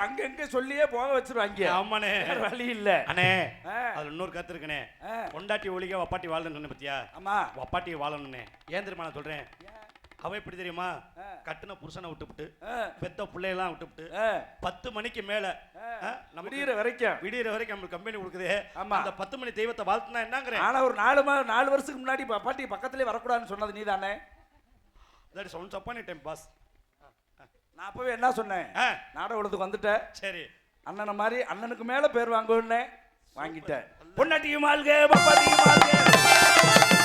அங்க எங்க சொல்லியே போக வச்சிருவாங்க. ஆமாண்ணே, வழி இல்ல அண்ணே. அதுல இன்னொரு கத்து இருக்குண்ணே. பொண்டாட்டி ஒழிக வப்பாட்டி வாழணும்னு பத்தியா? ஆமா, வப்பாட்டி வாழணும்னே. ஏன் தெரியுமா நான் சொல்றேன்? அவ எப்படி தெரியுமா? கட்டுன புருஷனை விட்டுவிட்டு பெத்த பிள்ளையெல்லாம் விட்டுவிட்டு 10 மணிக்கு மேல விடியற வரைக்கும் நம்மளுக்கு கம்பெனி கொடுக்குது. அந்த 10 மணி தெய்வத்தை வாழ்த்துனா என்னங்கிறேன். ஆனா ஒரு 4 வருஷத்துக்கு முன்னாடி பாட்டி பக்கத்திலே வரக்கூடாதுன்னு சொன்னது நீ தானே? That sounds up on time pass. நான் அப்பவே என்ன சொன்னேன்? நாடகத்துக்கு வந்துட்டேன். சரி, அண்ணனை மாதிரி அண்ணனுக்கு மேல பேர் வாங்குவேன்னு வாங்கிட்டேன். பொண்டாட்டியும் வாழ்க பப்பாட்டியும் வாழ்க,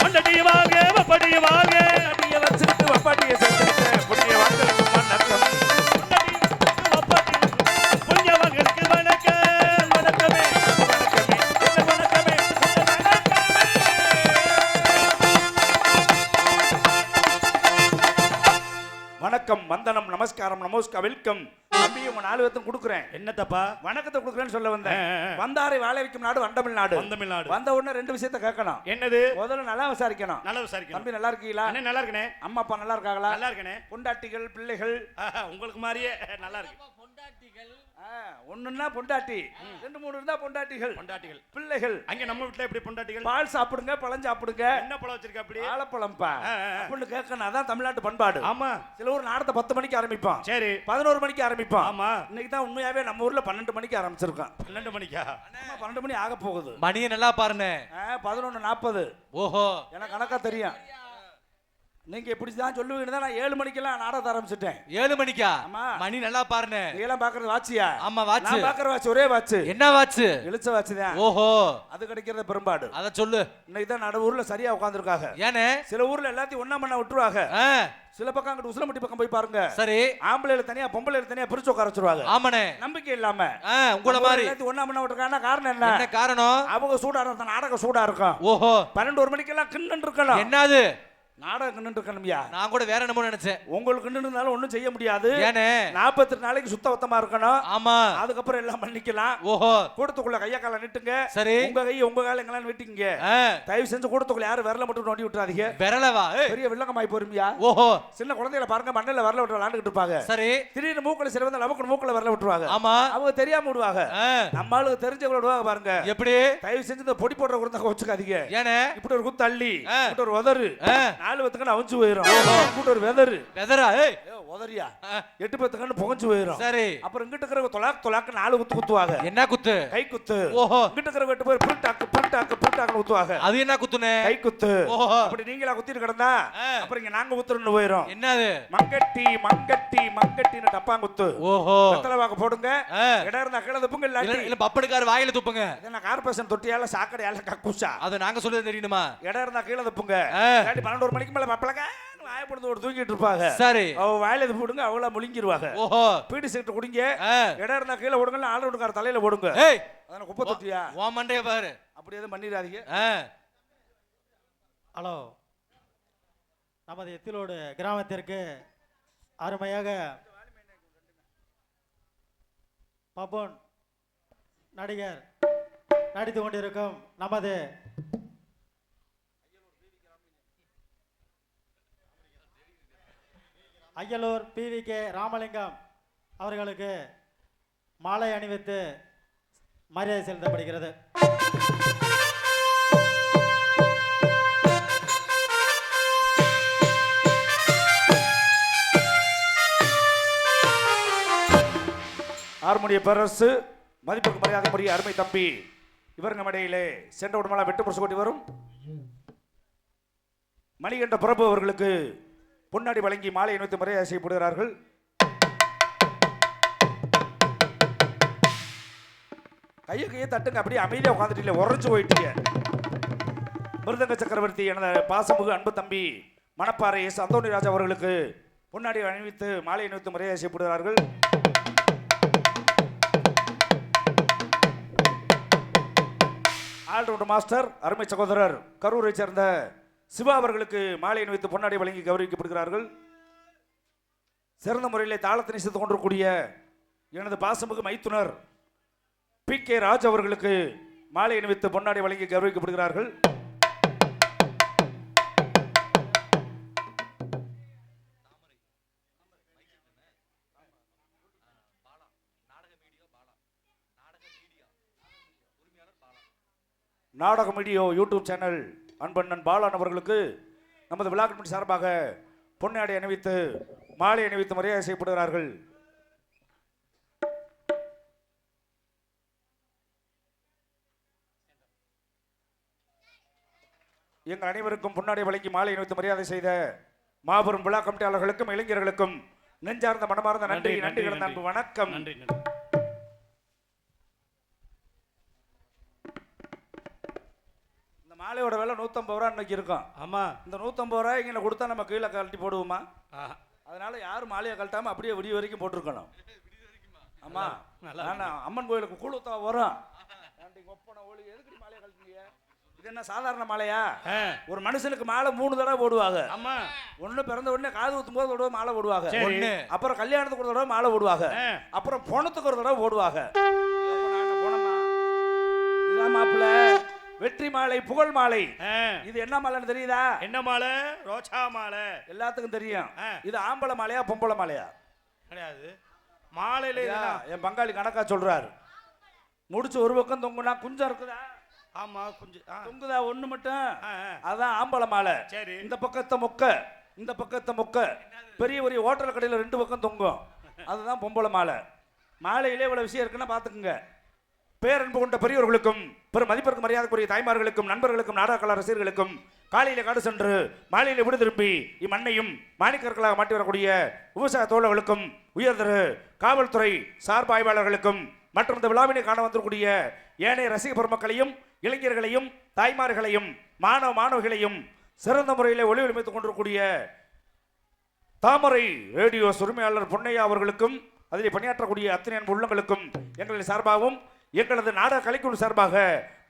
பொண்டாட்டியும் வாழ்க பப்பாட்டியும் வாழ்க, அடிய வச்சிட்டு வப்பாட்டியை சேர்த்துட்டு புண்ணிய வாங்கலுக்கு வணக்கம், புண்ணிய வாங்கலுக்கு வணக்கம், வணக்கமே வணக்கமே வணக்கமே வணக்கம், வந்தனம், நமஸ்காரம், நமஸ்கா, வெல்கம். அப்படியே உங்க 4 பேத்தும் கொடுக்குறேன். என்ன தப்பா? வணக்கத்தை கொடுக்குறேன்னு சொல்ல வந்தேன். வந்தாரை வாழ வைக்கும் நாடு வண்டமிழ்நாடு. வந்த உடனே 2 விஷயத்தை கேட்கணும். என்னது? முதல்ல நல்லா விசாரிக்கணும். தம்பி நல்லா இருக்கீங்களா? நல்லா இருக்கனே. அம்மா அப்பா நல்லா இருக்காங்களா? நல்லா இருக்கனே. பொண்டாட்டிகள் பிள்ளைகள் உங்களுக்கு மாதிரியே நல்லா இருக்கு. பொண்டாட்டிகள் ஒண்ணுன்னா பொண்டாட்டி, 2-3 இருந்தா பொண்டாட்டிகள் பிள்ளைகள். அங்க நம்ம வீட்ல எப்படி பொண்டாட்டிகள்? பால் சாப்பிடுங்க, பழம் சாப்பிடுங்க. என்ன பழம் வச்சிருக்க? அப்படி ஆலப்பழம்பா அப்படின்னு கேட்கணும். அதான் தமிழ்நாட்டு பண்பாடு. ஆமா, சில ஊர் நாடத்தை 10 மணிக்கு ஆரம்பிப்பான். சரி, 11 மணிக்கு ஆரம்பிப்பான். ஆமா, இன்னைக்கு தான் உண்மையாவே நம்ம ஊர்ல 12 மணிக்கு ஆரம்பிச்சிருக்கான். 12 மணிக்கா? 12 மணி ஆக போகுது. மணியை நல்லா பாருங்க. 11:40. ஓஹோ, எனக்கு கணக்கா தெரியும். நீங்க இப்படிதான் சொல்லுவீங்க. நான் 7 மணிக்கெல்லாம் நாடகத்தை ஆரம்பிச்சிட்டேன். 7 மணிக்கா? மணி நல்லா பாருங்க. நீலாம் பாக்குறது வாட்சியா? ஆமா, வாட்ச். நான் பாக்குற வாட்ச் ஒரே வாட்ச். என்ன வாட்ச்? இழுச்ச வாட்ச் தான். ஓஹோ, அது கிடைக்கிறது பெரும்பாடு. அத சொல்லு. இன்னைக்கு தான் நடு ஊர்ல சரியா உட்கார்ந்திருக்காங்க. ஏனே? சில ஊர்ல எல்லாத்தையும் ஒண்ணா மண்ண விட்டுருவாங்க. சில பக்கம் அங்கிட்டு உசிலம்பட்டி பக்கம் போய் பாருங்க. சரி, ஆம்பளைல தனியா பொம்பளைல தனியா பிரிச்சு உட்கார வச்சிருவாங்க. ஆமாண்ணே, நம்பிக்கை இல்லாம. உங்கள மாதிரி எல்லாத்தையும் ஒண்ணா மண்ண விட்டுருக்காங்க. காரணம் என்ன? என்ன காரணம்? அவங்க சூடா இருந்தா நாடகம் சூடா இருக்கும். ஓஹோ, 12 மணிக்கெல்லாம் கிண்ணன் இருக்கணும். என்னது நாடகம் கிண்ணன் இருக்கணும்யா? நான் கூட வேற என்னமோ நினைச்சேன். உங்களுக்கு கிண்ணன் இருந்தாலும் ஒண்ணும் செய்ய முடியாது. ஏனே? 48 நாளைக்கு சுத்தபத்தமா இருக்கணும். ஆமா, அதுக்கப்புறம் எல்லாம் பண்ணிக்கலாம். ஓஹோ, கூடத்துக்குள்ள கைய கால நிட்டுங்க. சரி, உங்க கை உங்க கால எங்களாம் வெட்டிங்க. தயவு செஞ்சு கூடத்துக்குள்ள யாரும் விரல மட்டும் நோண்டி விட்டுறாதீங்க. விரலவா? பெரிய வில்லங்கமாய் போருமியா? ஓஹோ, சின்ன குழந்தைகளை பாருங்க, மண்ணில விரல விட்டு விளையாண்டுட்டு இருப்பாங்க. சரி, திடீர்னு மூக்கல சில வந்து நமக்கு மூக்கல விரல விட்டுருவாங்க. ஆமா, அவங்க தெரியாம விடுவாங்க. நம்ம ஆளுக்கு தெரிஞ்சவங்க விடுவாங்க பாருங்க. எப்படி? தயவு செஞ்சு இந்த பொடி போடுற குடுத்தா வச்சுக்காதீங்க. ஏனே? இப்படி ஒரு குத்து அள்ளி, இப்படி ஒரு உதறு, 4 பத்துக்கு அவிஞ்சு போயிரும். இப்படி ஒரு வெதரு வெதரா, உதறியா 8 10 கண்ணு புகஞ்சு போயிரும். சரி, அப்புறம் இங்கிட்ட இருக்கிற தொலாக்கு 4 குத்து குத்துவாங்க. என்ன குத்து? கை குத்து. ஓஹோ, இங்கிட்ட இருக்கிற வெட்டு போய் புருட்டாக்கு குத்துவாங்க. அது என்ன குத்துனே? கை குத்து. ஓஹோ, அப்படி நீங்களா குத்திட்டு கிடந்தா அப்புறம் இங்க நாங்க குத்துறன்னு போயிரும். என்னது? மங்கட்டின்னு டப்பாங்க குத்து. ஓஹோ, வெத்தலை வாக்கு போடுங்க. இடம் இருந்தா கீழ துப்புங்க, இல்ல பப்பனுக்கார வாயில துப்புங்க. என்ன கார்பரேஷன் தொட்டியால சாக்கடையால கக்குசா? அது நாங்க சொல்றது தெரியணுமா? இடம் இருந்தா கீழ துப்புங்க. 12 மணிக்கு மேல பப்பளக்க வாயப்படுத்து ஒரு தூங்கிட்டு இருப்பாங்க. சரி, அவ வாயில போடுங்க, அவள முழுங்கிடுவாங்க. ஓஹோ, பீடி சிகரெட் குடிங்க. இடம் இருந்தா கீழே ஓடுங்க, ஆள் ஓடுக்கார தலையில போடுங்க. ஏய், அதான குப்பை தொட்டியா? ஓ மண்டைய பாரு. அப்படி எதுவும் பண்ணிராதீங்க. ஹலோ, நமது எத்திலோடு கிராமத்திற்கு அருமையாக பப்போன் நடிகர் நடித்து கொண்டிருக்கும் நமது அய்யலூர் PVK ராமலிங்கம் அவர்களுக்கு மாலை அணிவித்து மரியாதை செலுத்தப்படுகிறது. ஹார்மோனிய பேரரசு மதிப்புக்கு மரியாதைக்குரிய அருமை தம்பி இவருங்க மடையிலே சென்ற உடம்பெல்லாம் வெட்டு புடிச்சு கொண்டு வரும் மணிகண்ட பிரபு அவர்களுக்கு பொன்னாடி வழங்கி மாலை அணிவித்து மரியாதை செய்யப்படுகிறார்கள். கையை தட்டுங்க. அப்படியே அமைதியா உட்காந்துட்டீங்க, உறைஞ்சு போயிட்டீங்க. மிருதங்க சக்கரவர்த்தி எனது பாசமுகு அன்பு தம்பி மணப்பாறை எஸ் அந்தோணி ராஜா அவர்களுக்கு பொன்னாடி அணிவித்து மாலை அணிவித்து மரியாதை செய்யப்படுகிறார்கள். ஆல்ரவுண்ட் மாஸ்டர் அருமை சகோதரர் கரூரை சேர்ந்த சிவா அவர்களுக்கு மாலை அணிவித்து பொன்னாடி வழங்கி கௌரவிக்கப்படுகிறார்கள். சிறந்த முறையில் தாளத்தினை செய்து கொண்டிருக்கூடிய எனது பாசமுக மைத்துனர் PK ராஜ் அவர்களுக்கு மாலை அணிவித்து பொன்னாடி வழங்கி கௌரவிக்கப்படுகிறார்கள். நாடக மீடியோ யூடியூப் சேனல் அன்பண்ணன் பாலன் அவர்களுக்கு நமது விழா கமிட்டி சார்பாக பொன்னாடை அணிவித்து மாலை அணிவித்து மரியாதை செய்யப்படுகிறார்கள். எங்கள் அனைவருக்கும் பொன்னாடை வழங்கி மாலை அணிவித்து மரியாதை செய்த மாபெரும் விழா கமிட்டியாளர்களுக்கும் இளைஞர்களுக்கும் நெஞ்சார்ந்த மனமார்ந்த நன்றி நன்றி கலந்த அன்பு வணக்கம். நன்றி. இந்த மாலையோட விலை 150 ரூபா இன்னைக்கு இருக்கும். ஆமா, இந்த 150 ரூபாய் இங்கே கொடுத்தா நம்ம கீழே கழட்டி போடுவோமா? அதனால யாரும் மாலையை கழட்டாம அப்படியே விடிய வரைக்கும் போட்டிருக்கணும். ஆமா, அம்மன் கோயிலுக்கு கூழுத்தா வரும். எதுக்கு மாலையை கழட்டிங்க? இது என்ன சாதாரண மாலையா? ஒரு மனுஷனுக்கு மாலை 3 தடவை போடுவாங்க. ஆமா, ஒண்ணு பிறந்த உடனே காது ஊத்தும் போது ஒரு தடவை மாலை போடுவாங்க, அப்புறம் கல்யாணத்துக்கு ஒரு தடவை மாலை போடுவாங்க, அப்புறம் பொணத்துக்கு ஒரு தடவை போடுவாங்க. இதுதான் மாப்பிள்ள வெற்றி மாலை, புகழ் மாலை. இது என்ன மாலைன்னு தெரியுதா? என்ன மாலை? ரோஜா மாலை. எல்லாத்துக்கும் தெரியும். இது ஆம்பளை மாலையா பொம்பளை மாலையா? கிடையாது, மாலையில என் பங்காளி கணக்கா சொல்றாரு. முடிச்சு ஒரு பக்கம் தொங்குனா குஞ்சம் இருக்குதா? ஆமா, கொஞ்சம் தொங்குதா ஒண்ணு மட்டும், அதான் ஆம்பளை மாலை. சரி, இந்த பக்கத்தை மொக்க, இந்த பக்கத்தை மொக்க, பெரிய பெரிய ஹோட்டல் கடையில் 2 பக்கம் தொங்கும், அதுதான் பொம்பளை மாலை. மாலையிலே இவ்வளவு விஷயம் இருக்குன்னா பாத்துக்குங்க. பேரன்பு கொண்ட பெரியவர்களுக்கும் பெரும் மதிப்பிற்கு மரியாதைக்குரிய தாய்மார்களுக்கும் நண்பர்களுக்கும் நாடக கலா ரசிகர்களுக்கும் காலையில காடு சென்று மாலையில விடு திரும்பி இம்மண்ணையும் மாணிக்கர்களாக மாற்றி வரக்கூடிய விவசாய தோழர்களுக்கும் உயர்திரு காவல்துறை சார்பு ஆய்வாளர்களுக்கும் மற்றும் இந்த விழாவினை காண வந்திருக்கூடிய ஏனைய ரசிக பெருமக்களையும் இளைஞர்களையும் தாய்மார்களையும் மாணவிகளையும் சிறந்த முறையில் ஒளி ஒளிமைத்துக் கொண்டிருக்கூடிய தாமரை ரேடியோ உரிமையாளர் பொன்னையா அவர்களுக்கும் அதில் பணியாற்றக்கூடிய அத்தனை அன்பு உள்ளங்களுக்கும் எங்களின் சார்பாகவும் எங்களது நாடக கலைக்குழு சார்பாக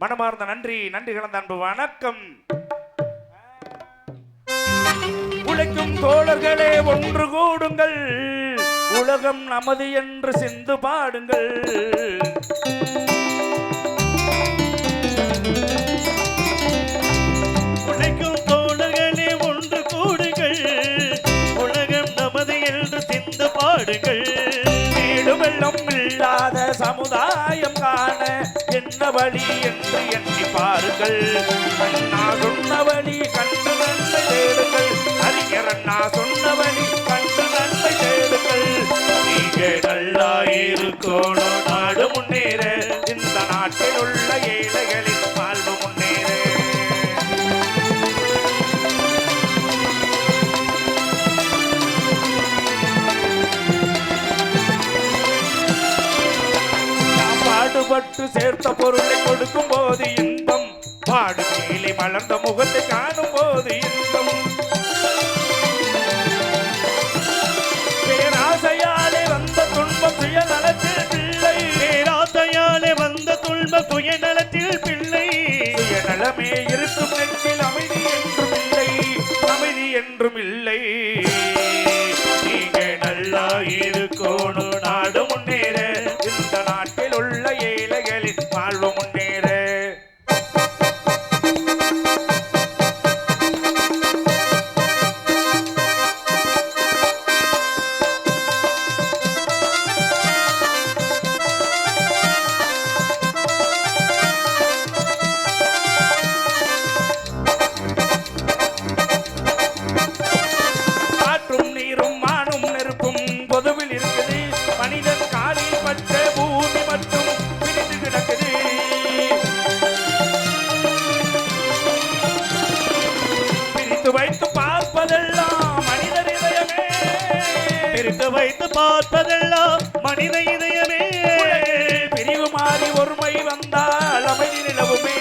மனமார்ந்த நன்றி நன்றி கலந்த அன்பு வணக்கம். உழைக்கும் தோழர்களே ஒன்று கூடுங்கள், உலகம் நமது என்று சிந்து பாடுங்கள். உழைக்கும் தோழர்களே ஒன்று கூடுங்கள், உலகம் நமது என்று சிந்து பாடுங்கள். வெள்ளம் இல்லாத சமுதாயம் காண என்ன வழி என்று எண்ணி பாருங்கள். அண்ணா சொன்ன வழி கண்டு நன்மை தேடுங்கள், அறிஞர் அண்ணா சொன்ன வழி கண்டு நன்மை தேடுங்கள். நீங்க நல்லா இருக்கணும், நாடு முன்னேற, இந்த நாட்டில் உள்ள ஏழைகளின் வாழ்வு முன்னேற. பாடுபட்டு சேர்த்த பொருளை கொடுக்கும் போது இன்பம், பாடு மேலே மலர்ந்த முகத்தை காணும் போது இன்பம். பேராசையாலே வந்த துன்பம் சுயநலத்தில் பிள்ளை, பேராசையாலே வந்த துன்பம் சுயநலத்தில் பிள்ளை. சுயநலமே இருக்கும் நெஞ்சில் அமைதி என்றும் இல்லை, அமைதி என்றும் இல்லை. நீங்க நல்லா இருக்கணும், நாடு முன்னேற, இந்த நாட்டில் உள்ள ஏழைகளின் வாழ்வு முன்னேற. காற்றும் நீரும் மானும் நெருப்பும் பொதுவில் இருக்குது, மனிதன் காலில் பட்ட பூமி மட்டும் பிரிந்து கிடக்குது. பிரித்து வைத்து பார்ப்பதெல்லாம் மனிதர் இதயமே, பிரித்து வைத்து பார்ப்பதெல்லாம் மனித இதயமே. பிரிவு மாறி ஒருமை வந்தால் அமைதி நிலவுமே,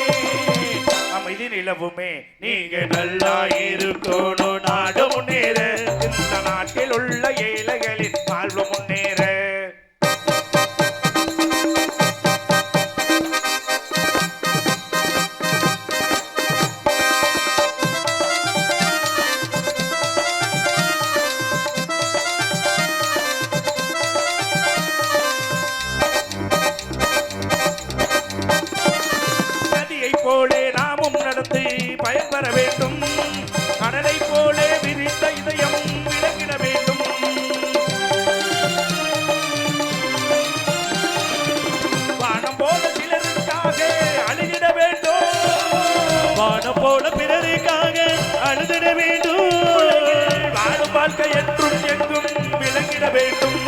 அமைதி நிலவுமே. நீங்க நல்லா இருக்கணும், நாடு முன்னேற, இந்த நாட்டில் உள்ள ஏழைகளின் வாழ்வு முன்னேற. நதியை போலே நாமும் நடந்து பயன்பெற வேண்டும், கடலை போலே விரித்த இதயம் விளங்கிட வேண்டும். வானம் போல சிலருக்காக அழிந்திட வேண்டும், போல பிறருக்காக அழுதிட வேண்டும். வாழும் வாழ்க்கை என்றும் எங்கும் விளங்கிட வேண்டும்,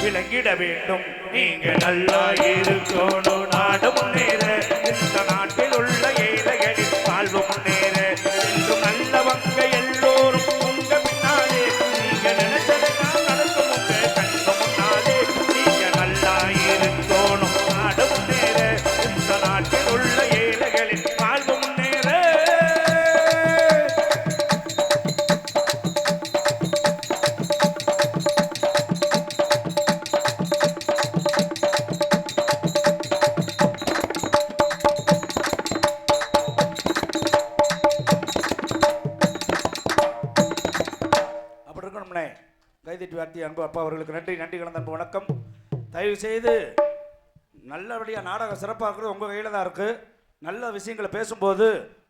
விளங்கிட வேண்டும். நீங்க நல்லா இருக்கணும், நாடு முன்னேற, இந்த நாட்டில் உள்ள ஏழைகளின் வாழ்வு முன்னேற. என்றும் நல்லவங்க எல்லோரும் உங்க பின்னாலே, நீங்க நினைச்சதெல்லாம் நடக்கும் உங்க கண்ணு முன்னாலே. நீங்க நல்லா இருக்கணும், நாடு முன்னேற, இந்த நாட்டில் உள்ள ஏழைகளின் வாழ்வு முன்னேற. அப்படி இருக்கணும்னே. கைதட்டி வார்த்தை அன்பு அப்பா அவர்களுக்கு நன்றி, நன்றி கலந்த அன்பு வணக்கம். தயவு செய்து நல்லபடியாக நாடகம் சிறப்பாக்குறது உங்கள் கையில் தான் இருக்குது. நல்ல விஷயங்களை பேசும்போது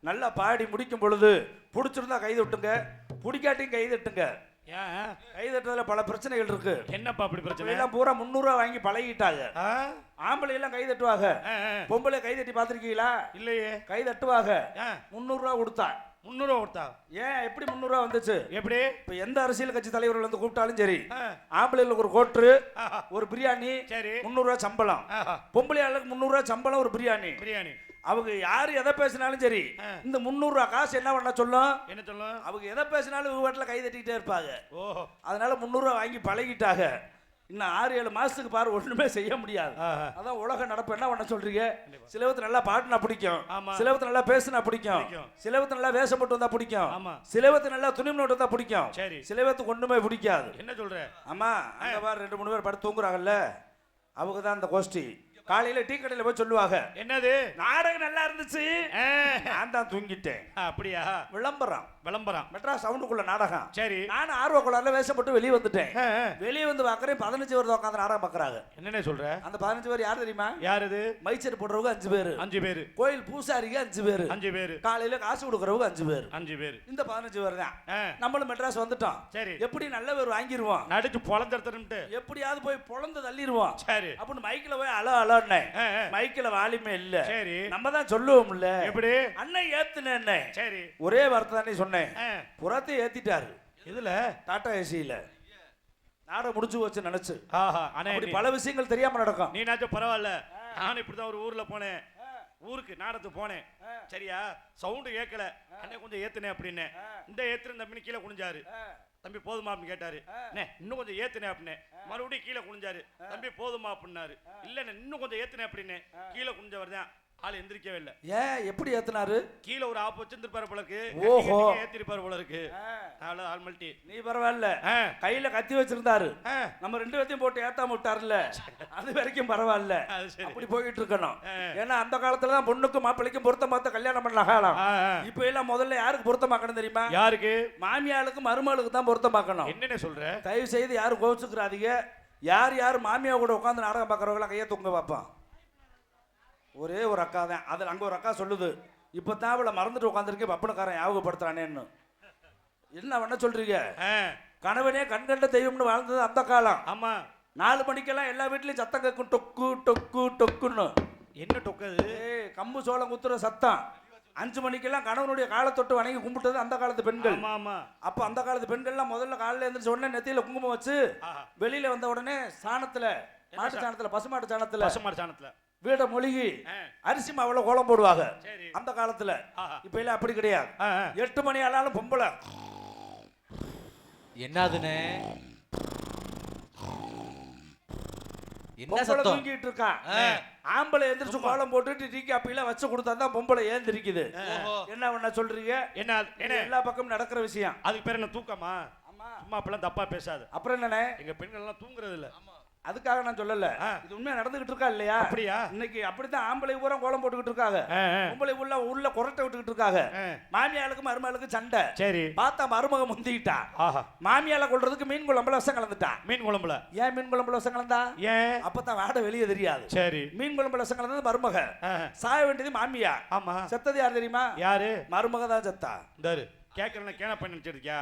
நல்லா பாடி முடிக்கும் பொழுது பிடிச்சிருந்தா கைதட்டுங்க, பிடிக்காட்டியும் கைதட்டுங்க. ஏன் கைதட்டுறதுல பல பிரச்சனைகள் இருக்கு. என்னப்பா அப்படி பிரச்சனை? எல்லாம் பூரா 300 வாங்கி பழகிட்டாங்க. ஆம்பளை எல்லாம் கை தட்டுவாங்க, பொம்பளை கை தட்டி பார்த்திருக்கீங்களா? இல்லையே. கை தட்டுவாங்க. 300 கொடுத்தா 300 கொடுத்தா. ஏன் எப்படி 300 வந்துச்சு? எப்படி? இப்ப எந்த அரசியல் கட்சி தலைவர்கள் வந்து கூப்பிட்டாலும் சரி, ஆம்பளைகளுக்கு ஒரு கோட்ரு, ஒரு பிரியாணி, சரி, 300 சம்பளம். பொம்பளை ஆளுக்கு 300 சம்பளம், ஒரு பிரியாணி. பிரியாணி. அவங்க யாரு எதை பேசினாலும் சரி, இந்த 300 காசு என்ன பண்ண சொல்லும்? என்ன சொல்லும்? அவங்க எதை பேசினாலும் வீட்டில் கை தட்டிக்கிட்டே இருப்பாங்க. ஓஹோ. அதனால 300 வாங்கி பழகிட்டாங்க. இன்னும் 6-7 மாசத்துக்கு பாரு ஒண்ணுமே செய்ய முடியாது. அதான் உலக நடப்பு. என்ன பண்ண சொல்றீங்க? சிலவத்து நல்லா பாட்டுனா பிடிக்கும், சிலவத்து நல்லா பேசுனா பிடிக்கும், சிலவத்து நல்லா வேஷம் போட்டு வந்தா பிடிக்கும், சிலவத்து நல்லா துணி போட்டு வந்தா பிடிக்கும், சிலவத்துக்கு ஒண்ணுமே பிடிக்காது. என்ன சொல்ற? ஆமா, அந்த மாதிரி 2-3 பேர் படுத்து தூங்குறாங்கல்ல, அவங்க தான் அந்த கோஷ்டி. காலையில டீ கடையில போய் சொல்லுவாங்க, என்னது நாடகம் நல்லா இருந்துச்சு, நான் தான் தூங்கிட்டேன். அப்படியா? விளம்பரம் விளம்பரம். மெட்ராஸ் சவுண்டுக்குள்ள நாடகம். சரி, நான் ஆர்வக்குள்ள வேஷப்பட்டு வெளியே வந்துட்டேன். வெளியே வந்து பாக்குறேன் 15 பேர் உட்காந்து நாடகம் பாக்குறாங்க. என்னன்னு சொல்ற? அந்த 15 பேர் யார் தெரியுமா? யாரு? மைச்சர் போடுறவங்க 5 பேர், 5 பேர். கோயில் பூசாரிங்க 5 பேர், 5 பேர். காலையில காசு கொடுக்கறவங்க 5 பேர், 5 பேர். இந்த 15 பேர் தான். நம்மளும் மெட்ராஸ் வந்துட்டோம். சரி, எப்படி நல்ல பேர் வாங்கிடுவோம், நடிச்சு பொளந்தெடுத்துட்டு எப்படியாவது போய் பொளந்து தள்ளிடுவோம். சரி, அப்படின்னு மைக்கில் போய் அலோ மைக்கில் வாலிமே இல்ல. சரி, நம்ம தான் சொல்லுவோம்ல, எப்படி அண்ணன் ஏத்துனேன். சரி, ஒரே வார்த்தை தானே சொன்னேன், புறத்தை ஏத்திட்டாரு. இதுல டாடா ஏசியில நாடகம் முடிச்சு வச்சு நினைச்சு. அப்படி பல விஷயங்கள் தெரியாம நடக்கும். நீ நாச்சும் பரவாயில்ல. நானும் இப்படிதான் ஒரு ஊர்ல போனேன், ஊருக்கு நாடகத்துக்கு போனேன். சரியா, சவுண்டு கேட்கல, அண்ணே கொஞ்சம் ஏத்துனேன் அப்படின்னு. இந்த ஏத்துன தம்பி கீழே குனிஞ்சாரு. தம்பி போதுமா அப்படின்னு கேட்டாரு. இன்னும் கொஞ்சம் ஏத்துனேன் அப்படின்னு. மறுபடியும் கீழே குனிஞ்சாரு. தம்பி போதுமா அப்படின்னாரு. இல்ல இன்னும் கொஞ்சம் ஏத்துனேன் அப்படின்னு. கீழே குனிஞ்சவர் தான் ஆள் எந்திரிக்கவே இல்லை. ஏன் எப்படி ஏத்துனாரு? கீழே ஒரு ஆப்பு வச்சிருப்பாரு போல இருக்கு. ஓஹோ, ஏத்திருப்பாரு போல இருக்கு. ஆள் மல்டி. நீ பரவாயில்ல, கையில கத்தி வச்சிருந்தாரு, நம்ம 2 பேத்தையும் போட்டு ஏத்தாம விட்டாருல்ல, அது வரைக்கும் பரவாயில்ல. அப்படி போயிட்டு இருக்கணும். ஏன்னா அந்த காலத்துல தான் பொண்ணுக்கும் மாப்பிள்ளைக்கும் பொருத்தம் பார்த்து கல்யாணம் பண்ண காலம். இப்ப எல்லாம் முதல்ல யாருக்கு பொருத்தம் பார்க்கணும் தெரியுமா? யாருக்கு? மாமியாளுக்கு மருமகளுக்கு தான் பொருத்தம் பார்க்கணும். என்னன்னு சொல்ற? தயவு செய்து யாரும் கோவிச்சுக்கிறாதீங்க. யார் மாமியா கூட உட்காந்து நாடகம் பார்க்கறவங்கள கையை தூங்க பார்ப்பான். ஒரே ஒரு அக்கா தான். அதில் அங்கே ஒரு அக்கா சொல்லுது, இப்போ தான் அவளை மறந்துட்டு உட்காந்துருக்கேன், பப்பனக்காரன் ஞாபகப்படுத்துறானேன்னு. என்ன பண்ண சொல்றீங்க? கணவனே கண்கண்ட தெய்வம்னு வாழ்ந்தது அந்த காலம். ஆமா, 4 மணிக்கெல்லாம் எல்லா வீட்லயும் சத்தம் கேட்கும், டொக்கு டொக்கு டொக்குன்னு. என்ன டொக்குது? கம்பு சோளம் குத்துற சத்தம். 5 மணிக்கெல்லாம் கணவனுடைய காலை தொட்டு வணங்கி கும்பிட்டது அந்த காலத்து பெண்கள். அப்போ அந்த காலத்து பெண்கள்லாம் முதல்ல காலையில் எழுந்திரிச்ச உடனே நெத்தியில குங்குமம் வச்சு, வெளியில வந்த உடனே சாணத்துல, மாட்டு சாணத்துல, பசுமாட்டு சாணத்துல வீட மொழிகி அரிசி மாவுல கோலம் போடுவாங்க அந்த காலத்துல. இப்ப எல்லாம் அப்படி கிடையாது. 8 மணி ஆனாலும் பொம்பளை என்னதுன்னு என்ன சத்தம் தூங்கிட்டு இருக்கா. ஆம்பளை எந்திரிச்சு கோலம் போட்டுட்டு டீ காப்பில வச்சு கொடுத்தா தான் பொம்பளை ஏந்திரிக்குது. என்ன பண்ண சொல்றீங்க? என்ன எல்லா பக்கமும் நடக்கிற விஷயம். அதுக்கு பேர் என்ன தூக்கமா? சும்மா அப்பெல்லாம் தப்பா பேசாது. அப்புறம் என்னண்ணே, எங்க பெண்கள் எல்லாம் தூங்குறது இல்ல. அதுக்காக நான் சொல்லல, இது உண்மையா நடந்துகிட்டு இருக்கா இல்லையா? அப்படியா? இன்னைக்கு அப்படித்தான் ஆம்பளை பூரா கோலம் போட்டுக்கிட்டு இருக்காங்க, பொம்பளை உள்ள குரட்டை விட்டுக்கிட்டு இருக்காங்க. மாமியாளுக்கு மருமகளுக்கு சண்டை. சரி, பார்த்தா மருமக முந்திக்கிட்டா, மாமியால கொள்றதுக்கு மீன் குழம்புல விஷம் கலந்துட்டா. மீன் குழம்புல ஏன் மீன் குழம்புல விஷம் கலந்தா? ஏன்? அப்பதான் வாட வெளியே தெரியாது. சரி, மீன் குழம்புல விஷம் கலந்தது மருமக, சாய வேண்டியது மாமியா. ஆமா, செத்தது யார் தெரியுமா? யாரு? மருமக தான் செத்தா. இந்த கேட்கறேன் கேன பண்ணி வச்சிருக்கியா?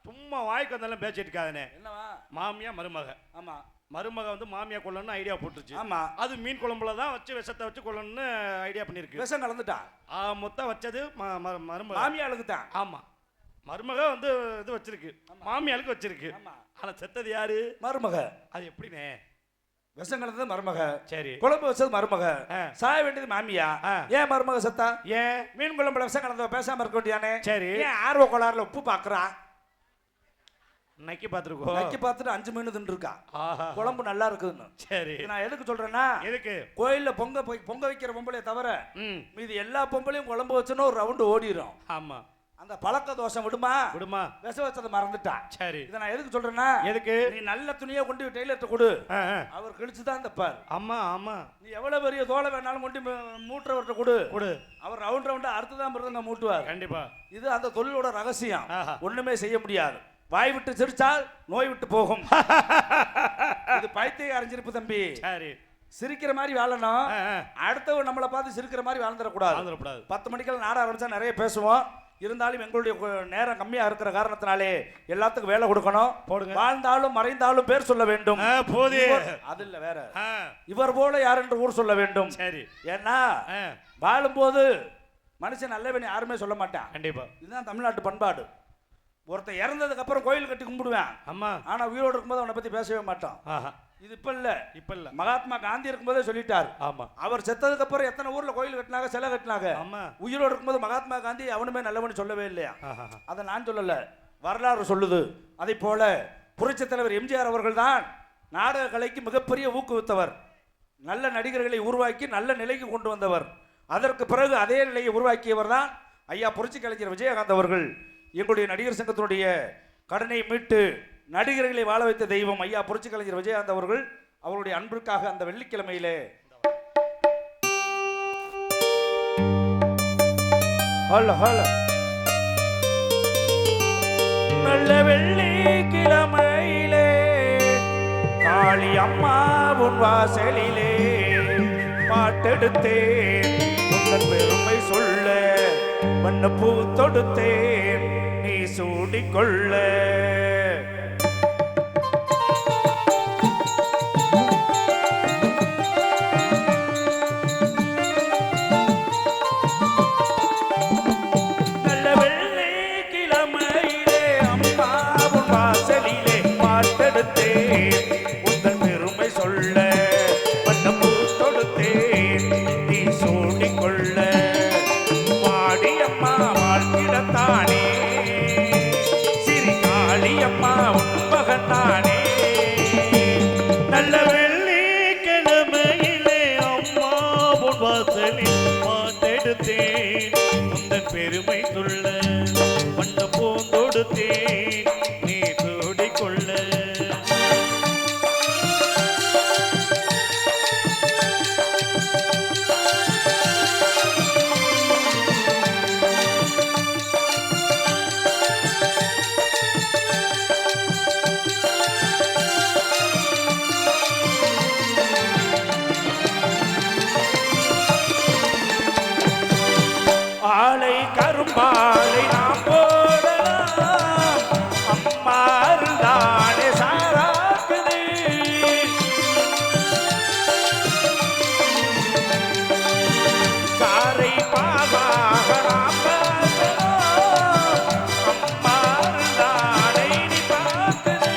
சும்மா வாய்க்கு வந்தாலும் பேசிட்டு இருக்காதனே. என்னவா? மாமியா மருமக. ஆமா, மருமக வந்து மாமியா கொல்லணும்னு ஐடியா போட்டுருச்சு. ஆமா, அது மீன் குழம்புல தான் வச்சு விஷத்தை வச்சு கொல்லணும்னு ஐடியா பண்ணிருக்கு. விஷம் கலந்துட்டான். மொத்தம் வச்சது மருமக மாமியாளுக்கு தான். ஆமா, மருமக வந்து இது வச்சிருக்கு, மாமியாளுக்கு வச்சிருக்கு. ஆனா செத்தது யாரு? மருமக. அது எப்படினே? விஷம் கலந்தது மருமக, சரி. குழம்பு வச்சது மருமக, சாய வேண்டியது மாமியா. ஏன் மருமக செத்தா? ஏன் மீன் குழம்புல விஷம் கலந்தவ பேசாம இருக்க வேண்டியானே? சரி. ஏன் ஆர்வ கோளாறுல உப்பு பாக்குறான்? நக்கி பாத்துருக்கோம். நக்கி பார்த்துட்டு 5 மீன் தின்னு இருக்கா. குழம்பு நல்லா இருக்குதுன்னு. சரி. நான் எதுக்கு சொல்றேன்னா, எதுக்கு கோயில்ல பொங்க வைக்கிற பொம்பளைய தவிர மீதி எல்லா பொம்பளையும் குழம்பு வச்சுன்னு ஒரு ரவுண்டு ஓடிடும். ஆமா, அந்த பழக்க தோஷம் விடுமா? விச வச்சதை மறந்துட்டான். சரி. இதை நான் எதுக்கு சொல்றேன்னா, எதுக்கு நீ நல்ல துணியை கொண்டு டெய்லர்ட்ட கொடு, அவர் கிழிச்சுதான் தப்பார். ஆமா ஆமா. நீ எவ்வளவு பெரிய தோலை வேணாலும் கொண்டு மூட்டுறவர்கிட்ட கொடு, அவர் ரவுண்ட் ரவுண்டா அறுத்துதான் பிறகு மூட்டுவார். கண்டிப்பா. இது அந்த தொழிலோட ரகசியம். ஒண்ணுமே செய்ய முடியாது. வாய் விட்டு சிரிச்சால் நோய் விட்டு போகும். இது பைத்திய அறிஞ்சிருப்பு தம்பி. சரி. சிரிக்கிற மாதிரி வாழணும், அடுத்தவங்க நம்மளை பார்த்து சிரிக்கிற மாதிரி வாழ்ந்துடக்கூடாது. 10 மணிக்கெல்லாம் நாட ஆரம்பிச்சா நிறைய பேசுவோம். இருந்தாலும் எங்களுடைய நேரம் கம்மியா இருக்கிற காரணத்தினாலே எல்லாத்துக்கும் வேலை கொடுக்கணும். வாழ்ந்தாலும் மறைந்தாலும் பேர் சொல்ல வேண்டும். அது இல்ல வேற, இவர் போல யார் என்று ஊர் சொல்ல வேண்டும். சரி. ஏன்னா வாழும்போது மனுஷன் நல்லவன் யாருமே சொல்ல மாட்டான். கண்டிப்பா. இதுதான் தமிழ்நாட்டு பண்பாடு. ஒருத்தன் இறந்ததுக்கு அப்புறம் கோயில் கட்டி கும்பிடுவேன். ஆமா. ஆனா உயிரோடு இருக்கும்போது அவனை பத்தி பேசவே மாட்டான். இது இப்ப இல்ல. மகாத்மா காந்தி இருக்கும்போதே சொல்லிட்டார். ஆமா. அவர் செத்ததுக்கு அப்புறம் எத்தனை ஊர்ல கோயில் கட்டினாங்க, சிலை கட்டினாங்க. உயிரோடு இருக்கும்போது மகாத்மா காந்தி அவனுமே நல்லவனு சொல்லவே இல்லையா? அதை நான் சொல்லல, வரலாறு சொல்லுது. அதை போல புரட்சி தலைவர் எம்ஜிஆர் அவர்கள் தான் நாடக கலைக்கு மிகப்பெரிய ஊக்குவித்தவர். நல்ல நடிகர்களை உருவாக்கி நல்ல நிலைக்கு கொண்டு வந்தவர். அதற்கு பிறகு அதே நிலையை உருவாக்கியவர் தான் ஐயா புரட்சி கலைஞர் விஜயகாந்த் அவர்கள். எங்களுடைய நடிகர் சங்கத்தினுடைய கடனை மீட்டு நடிகர்களை வாழ வைத்த தெய்வம் ஐயா புரட்சி கலைஞர் விஜயகாந்த் அவர்கள். அவருடைய அன்பிற்காக அந்த வெள்ளிக்கிழமையிலே நல்ல வெள்ளிக்கிழமையிலே காளி அம்மாவின் வாசலிலே பாட்டெடுத்தேன், உங்கள் பெருமை சொல்ல வண்ணப்பூ தொடுத்தேன், நீ சூடிக்கொள்ள. நல்ல வெள்ளிக்கிழமையிலே அம்மாவின் வாசலிலே பாட்டெடுத்தேன், உங்கள் பெருமை சொல்ல வண்ணப்பூ தொடுத்தேன், நீ சூடிக்கொள்ள. வாடியம்மா வாழ்த்திடத்தானே, சிறிகாளியம்மா உண்மகத்தானே. நல்ல வெள்ளிக்கிழமையிலே அம்மா உன் வாசலில் பாட்டெடுத்தேன், உந்தன் பெருமை சொல்ல வண்ண பூந்தொடுத்தேன், நீ சூடிக்கொள்ள. ஆலை கரும்பாலை நாம் போடலாம், அம்மாறு தானே சாராக்குது. சாரை பாவாக நாம் பார்க்கலாம், அம்மாறு தானே நீ பார்க்குது.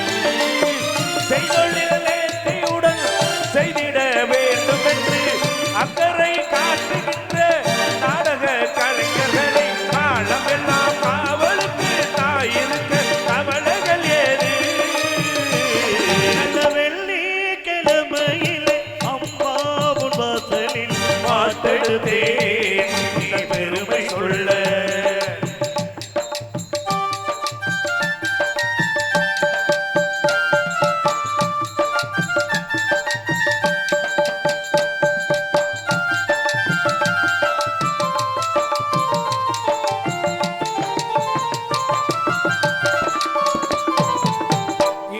செய்தொழில் நேர்த்தியுடன் செய்திட வேண்டும் என்று அக்கறை காட்டுகின்ற நாடக கலைஞர்களை காலம் எல்லாம் காவலுக்கு தாயிருக்க கவலைகள் ஏது. நல்ல வெள்ளிக்கிழமையிலே அம்மாவின் வாசலில் பாட்டெடுத்தேன், உங்கள் பெருமை சொல்ல.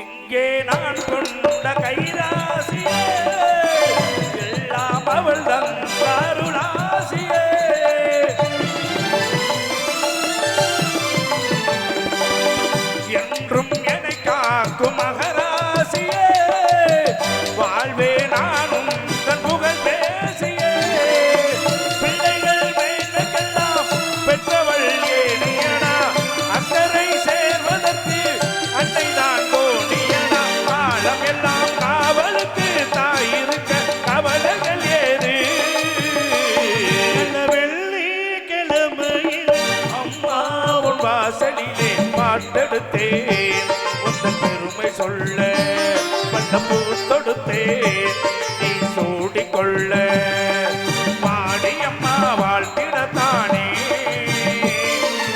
இங்கே நான் கொண்ட கைராசியே எல்லாம் அவள் தன் அருளாசியே. வாழ்ந்தெடுத்தேன் உந்தன் பெருமை சொல்ல வந்த பூ தொடுத்தேன் நீ சூடிக்கொள்ள மாடியம்மா வாழ்த்திடத்தானே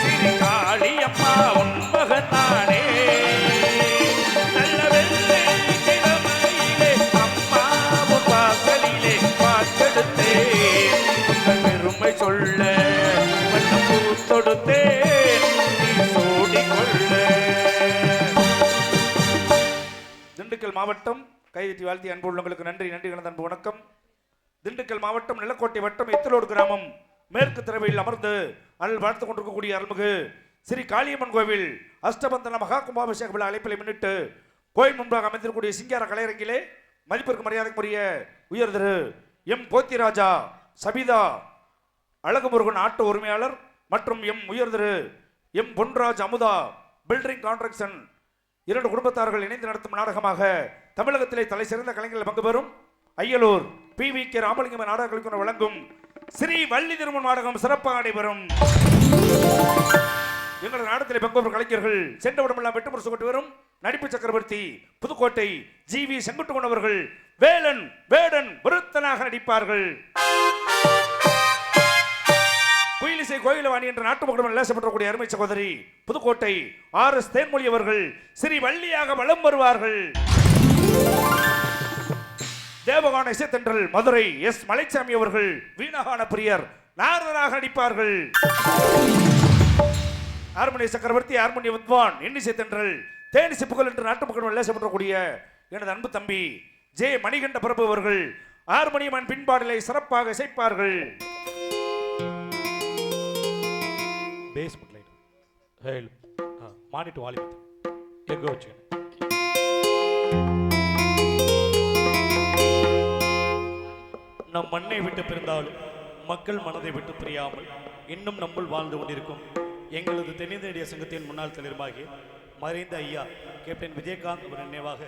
சிறு காளியம்மா உன் மகனானே நல்ல வெள்ளை கிழமையிலே அம்மாவும் வாசலிலே பார்த்தெடுத்தேன் உந்தன் பெருமை சொல்ல வந்த பூ தொடுத்தேன் நீ சூடிக்கொள்ள. திண்டுக்கல் மாவட்டம் கைதட்டி வாழ்த்தி அன்பு உள்ளங்களுக்கு நன்றி நன்றி கலந்த அன்பு வணக்கம். திண்டுக்கல் மாவட்டம் நிலக்கோட்டை வட்டம் எத்தலோடு கிராமம் மேற்கு திரவையில் அமர்ந்து அருள் வாழ்த்து கொண்டிருக்கக்கூடிய அருள்மிகு ஸ்ரீ காளியம்மன் கோவில் அஷ்டபந்தன மகா கும்பாபிஷேக விழா அழைப்பிலை முன்னிட்டு கோயில் முன்பாக அமைந்திருக்கக்கூடிய சிங்கார கலையரங்கிலே மதிப்பிற்கு மரியாதைக்குரிய உயர் திரு எம் போத்திராஜா சபிதா அழகுமுருகன் ஆட்டோ உரிமையாளர் மற்றும் எம் உயர் Thiru M Ponraj Amudha building construction இரண்டு குடும்பத்தார்கள் இணைந்து நடத்தும் நாடகமாக தமிழகத்திலே தலை சிறந்த கலைஞர்கள் பங்கு பெறும் அய்யலூர் PVK ராமலிங்கம் நாடக கலைக்குழு வழங்கும் ஸ்ரீ வள்ளி திருமண் நாடகம் சிறப்பாக நடைபெறும். எங்களது நாடகத்திலே பங்கு பெறும் கலைஞர்கள் சென்றவிடமெல்லாம் வெட்டு முரசு கொண்டு வரும் நடிப்பு சக்கரவர்த்தி புதுக்கோட்டை GV செங்குட்டுவன் அவர்கள் வேலன் வேடன் விருத்தனாக நடிப்பார்கள். குயிலிசை கோயிலவாணி என்ற நாட்டு மக்களுடன் லேசப்பட்டக்கூடிய அருமை சகோதரி புதுக்கோட்டை RS தேன்மொழி அவர்கள் ஸ்ரீ வள்ளியாக வலம் வருவார்கள். தேவகான இசைத்தென்றல் மதுரை S மலைச்சாமி அவர்கள் வீணகான பிரியர் நாரதராக நடிப்பார்கள். ஹார்மோனிய சக்கரவர்த்தி ஹார்மோனிய வித்வான் இன்னிசை தென்றல் தேனிசை புகழ் என்று நாட்டு மக்களுடன் லேசப்பட்டக்கூடிய எனது அன்பு தம்பி J மணிகண்ட பிரபு அவர்கள் ஹார்மோனியமன் பின்பாடலை சிறப்பாக இசைப்பார்கள். பேஸ்மெண்ட் லைட் ஹேல் மானிட்டு வாலிபத் எங்க வச்சு நம் மண்ணை விட்டு பிரிந்தாலும் மக்கள் மனதை விட்டு பிரியாமல் இன்னும் நம்முள் வாழ்ந்து கொண்டிருக்கும் எங்களது தென்னிந்திய சங்கத்தின் முன்னாள் தலைவராகிய மறைந்த ஐயா கேப்டன் விஜயகாந்த் ஒரு நினைவாக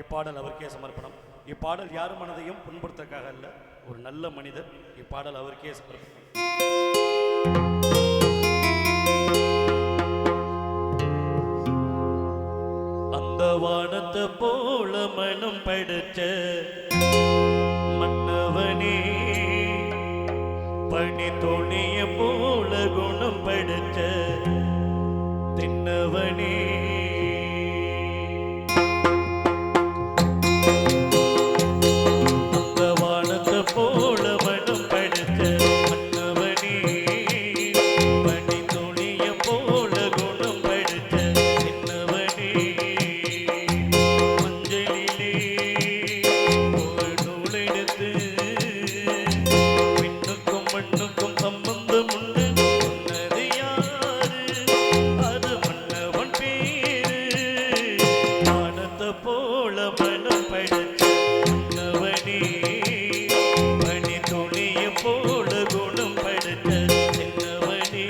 இப்பாடல் அவருக்கே சமர்ப்பணம். இப்பாடல் யார் மனதையும் புண்படுத்தக்காக அல்ல, ஒரு நல்ல மனிதர். இப்பாடல் அவருக்கே சமர்ப்பணம். அந்த வானத்தை போல மனம் படைச்ச மன்னவனே, பனி துணிய போல குணம் படைச்ச தின்னவனே, அந்த வானத்தை போல மனம் படைச்ச மன்னவனே, பனி துணிய போல குணம் படைச்ச தின்னவனே, மஞ்சளிலே ஒரு நூலெடுத்து விண்ணுக்கும் மண்ணுக்கும் சம்பந்தம் உண்டு சொன்னது யாரு, அது மன்னவன் பேரு. வானத்தை போல மனம் படைச்ச மன்னவனே, பனி துணிய போல குணம் படைச்ச சின்னவனே.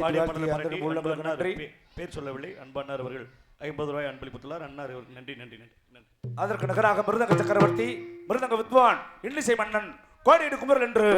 பாடிய பாடலை பாராட்டி நன்றி. பேர் சொல்லவில்லை. அன்பண்ணார் அவர்கள் 50 ரூபாய் அன்பளிப்புள்ளார். அண்ணார் அவர்கள் நன்றி நன்றி நன்றி நன்றி. அதற்கு நகராக மிருதங்க சக்கரவர்த்தி மிருதங்க வித்வான் இன்னிசை மன்னன் கோடியடி குமரல் என்று